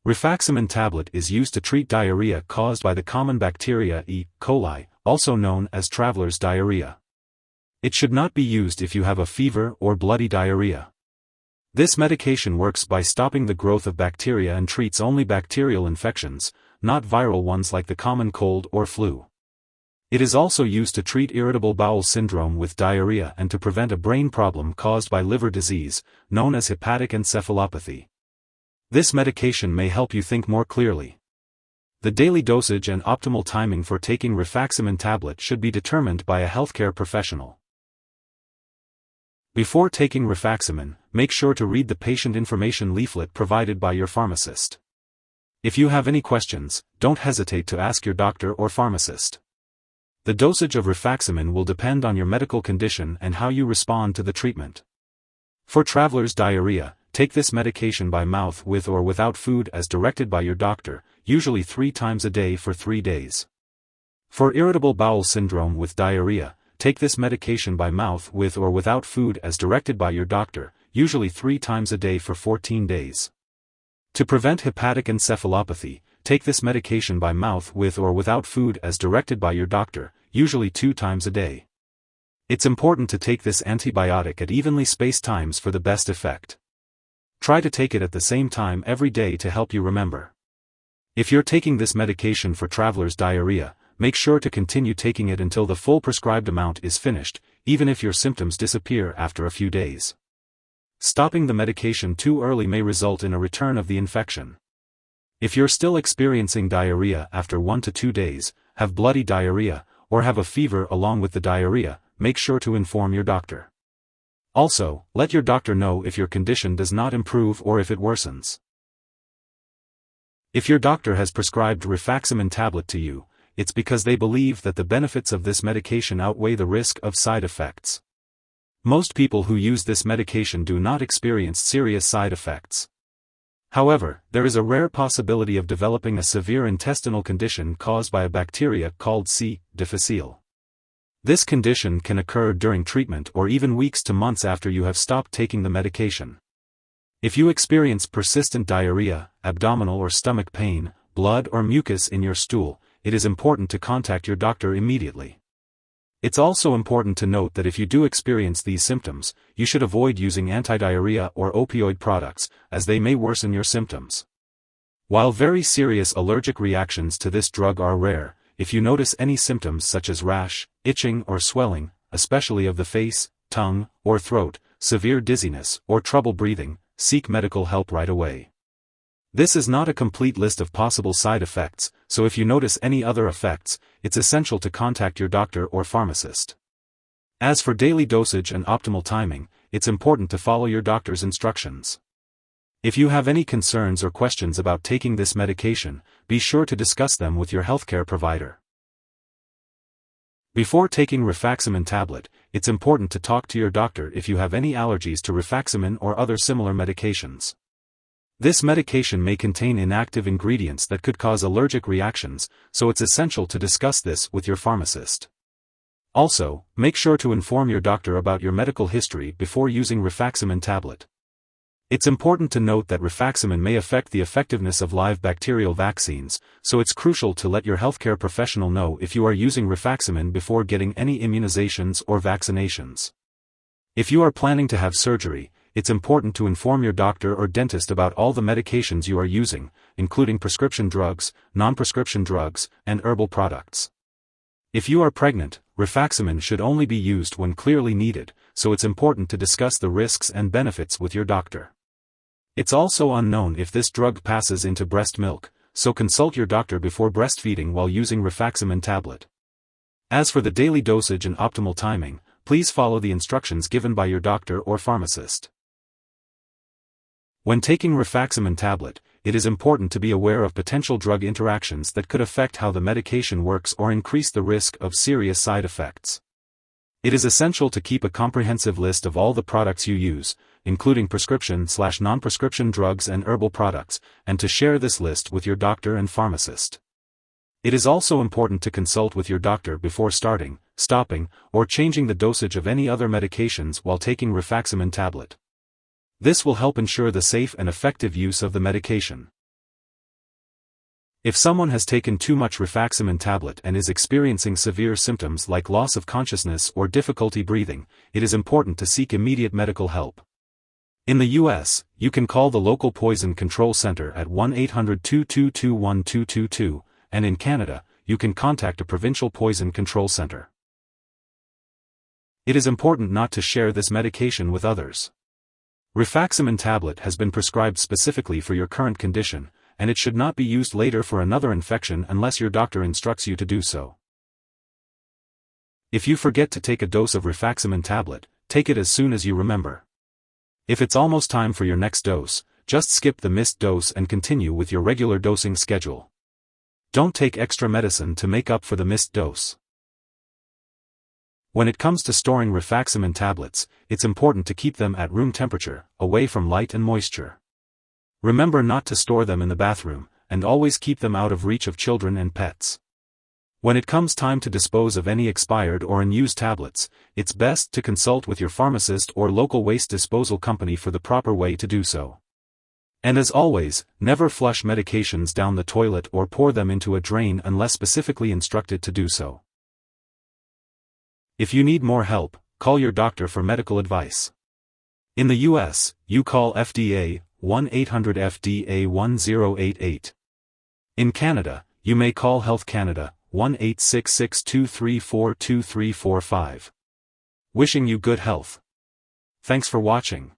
Rifaximin tablet is used to treat diarrhea caused by the common bacteria E. coli, also known as traveler's diarrhea. It should not be used if you have a fever or bloody diarrhea. This medication works by stopping the growth of bacteria and treats only bacterial infections, not viral ones like the common cold or flu. It is also used to treat irritable bowel syndrome with diarrhea and to prevent a brain problem caused by liver disease, known as hepatic encephalopathy. This medication may help you think more clearly. The daily dosage and optimal timing for taking Rifaximin tablet should be determined by a healthcare professional. Before taking Rifaximin, make sure to read the patient information leaflet provided by your pharmacist. If you have any questions, don't hesitate to ask your doctor or pharmacist. The dosage of Rifaximin will depend on your medical condition and how you respond to the treatment. For traveler's diarrhea, take this medication by mouth with or without food as directed by your doctor, usually 3 times a day for 3 days. For irritable bowel syndrome with diarrhea, take this medication by mouth with or without food as directed by your doctor, usually 3 times a day for 14 days. To prevent hepatic encephalopathy, take this medication by mouth with or without food as directed by your doctor, usually 2 times a day. It's important to take this antibiotic at evenly spaced times for the best effect. Try to take it at the same time every day to help you remember. If you're taking this medication for traveler's diarrhea, make sure to continue taking it until the full prescribed amount is finished, even if your symptoms disappear after a few days. Stopping the medication too early may result in a return of the infection. If you're still experiencing diarrhea after 1 to 2 days, have bloody diarrhea, or have a fever along with the diarrhea, make sure to inform your doctor. Also, let your doctor know if your condition does not improve or if it worsens. If your doctor has prescribed Rifaximin tablet to you, it's because they believe that the benefits of this medication outweigh the risk of side effects. Most people who use this medication do not experience serious side effects. However, there is a rare possibility of developing a severe intestinal condition caused by a bacteria called C. difficile. This condition can occur during treatment or even weeks to months after you have stopped taking the medication. If you experience persistent diarrhea, abdominal or stomach pain, blood or mucus in your stool, it is important to contact your doctor immediately. It's also important to note that if you do experience these symptoms, you should avoid using anti-diarrhea or opioid products, as they may worsen your symptoms. While very serious allergic reactions to this drug are rare, if you notice any symptoms such as rash, itching or swelling, especially of the face, tongue, or throat, severe dizziness, or trouble breathing, seek medical help right away. This is not a complete list of possible side effects, so if you notice any other effects, it's essential to contact your doctor or pharmacist. As for daily dosage and optimal timing, it's important to follow your doctor's instructions. If you have any concerns or questions about taking this medication, be sure to discuss them with your healthcare provider. Before taking Rifaximin tablet, it's important to talk to your doctor if you have any allergies to Rifaximin or other similar medications. This medication may contain inactive ingredients that could cause allergic reactions, so it's essential to discuss this with your pharmacist. Also, make sure to inform your doctor about your medical history before using Rifaximin tablet. It's important to note that Rifaximin may affect the effectiveness of live bacterial vaccines, so it's crucial to let your healthcare professional know if you are using Rifaximin before getting any immunizations or vaccinations. If you are planning to have surgery, it's important to inform your doctor or dentist about all the medications you are using, including prescription drugs, non-prescription drugs, and herbal products. If you are pregnant, Rifaximin should only be used when clearly needed, so it's important to discuss the risks and benefits with your doctor. It's also unknown if this drug passes into breast milk, so consult your doctor before breastfeeding while using Rifaximin tablet. As for the daily dosage and optimal timing, please follow the instructions given by your doctor or pharmacist. When taking Rifaximin tablet, it is important to be aware of potential drug interactions that could affect how the medication works or increase the risk of serious side effects. It is essential to keep a comprehensive list of all the products you use, including prescription/non-prescription drugs and herbal products, and to share this list with your doctor and pharmacist. It is also important to consult with your doctor before starting, stopping, or changing the dosage of any other medications while taking Rifaximin tablet. This will help ensure the safe and effective use of the medication. If someone has taken too much Rifaximin tablet and is experiencing severe symptoms like loss of consciousness or difficulty breathing, it is important to seek immediate medical help. In the U.S., you can call the local poison control center at 1-800-222-1222, and in Canada, you can contact a provincial poison control center. It is important not to share this medication with others. Rifaximin tablet has been prescribed specifically for your current condition, and it should not be used later for another infection unless your doctor instructs you to do so. If you forget to take a dose of Rifaximin tablet, take it as soon as you remember. If it's almost time for your next dose, just skip the missed dose and continue with your regular dosing schedule. Don't take extra medicine to make up for the missed dose. When it comes to storing Rifaximin tablets, it's important to keep them at room temperature, away from light and moisture. Remember not to store them in the bathroom, and always keep them out of reach of children and pets. When it comes time to dispose of any expired or unused tablets, it's best to consult with your pharmacist or local waste disposal company for the proper way to do so. And as always, never flush medications down the toilet or pour them into a drain unless specifically instructed to do so. If you need more help, call your doctor for medical advice. In the U.S., you call FDA 1-800-FDA-1088. In Canada, you may call Health Canada 1-866-234-2345. Wishing you good health. Thanks for watching.